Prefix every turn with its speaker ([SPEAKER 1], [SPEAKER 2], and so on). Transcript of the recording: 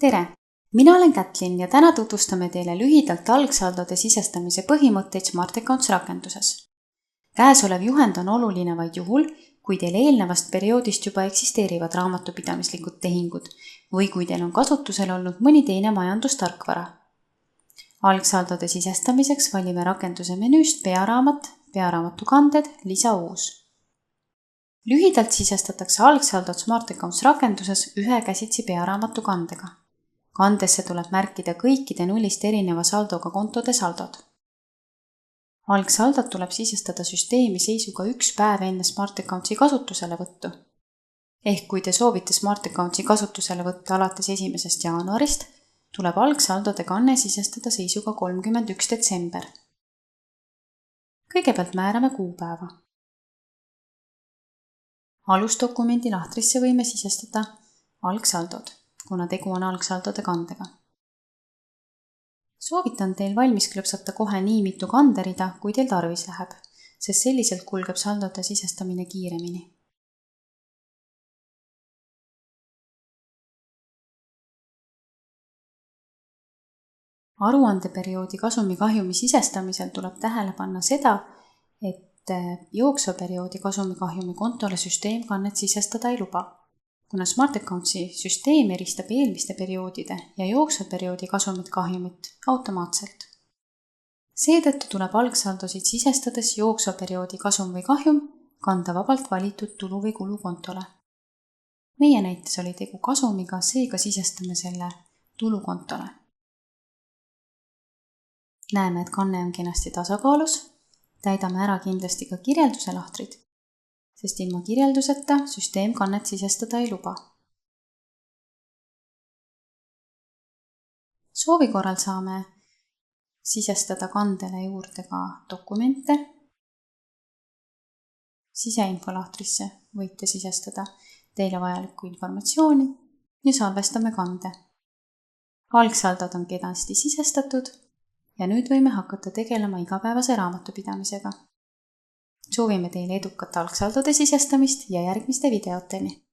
[SPEAKER 1] Tere! Mina olen Kätlin ja täna tutvustame teile lühidalt algsaldode sisestamise põhimõtteid SmartAccounts rakenduses. Käesolev juhend on oluline vaid juhul, kui teil eelnevast perioodist juba eksisteerivad raamatupidamislikud tehingud või kui teil on kasutusel olnud mõni teine majandustarkvara. Algsaldode sisestamiseks valime rakenduse menüüst pearaamat, pearaamatu kanded, lisa uus. Lühidalt sisestatakse algsaldod SmartAccounts rakenduses ühe käsitsi pearaamatu kandega. Kandesse tuleb märkida kõikide nullist erineva saldoga kontode saldod. Algsaldod tuleb sisestada süsteemi seisuga 1 päev enne SmartAccountsi kasutuselevõttu. Ehk kui te soovite SmartAccountsi kasutusele võtta alates 1. jaanuarist, tuleb algsaldode kanne sisestada seisuga 31. detsember. Kõigepealt määrame kuupäeva. Alusdokumendi lahtrisse võime sisestada algsaldod, kuna tegu on algsaldode kandega. Soovitan teil valmis klõpsata kohe nii mitu kanderida, kui teil tarvis läheb, sest selliselt kulgeb saldode sisestamine kiiremini. Aruandeperioodi kasumikahjumi sisestamisel tuleb tähele panna seda, et jooksva perioodi kasumikahjumi kontole süsteemkannet sisestada ei luba, kuna SmartAccountsi süsteem eristab eelmiste perioodide ja jooksva perioodi kasumit kahjumit automaatselt. Seetõttu tuleb algsaldosid sisestades jooksva perioodi kasum või kahjum kanda vabalt valitud tulu- või kulukontole. Meie näites oli tegu kasumiga, seega sisestame selle tulukontole. Näeme, et kanne on kenasti tasakaalus, täidame ära kindlasti ka kirjelduse lahtrid, sest ilma kirjelduseta süsteem kannet sisestada ei luba. Soovi korral saame sisestada kandele juurde ka dokumente. Siseinfo lahtrisse võite sisestada teile vajalikku informatsiooni ja salvestame kande. Algsaldod on kenasti sisestatud ja nüüd võime hakata tegelema igapäevase raamatupidamisega. Soovime teile edukat algsaldode sisestamist ja järgmiste videoteni!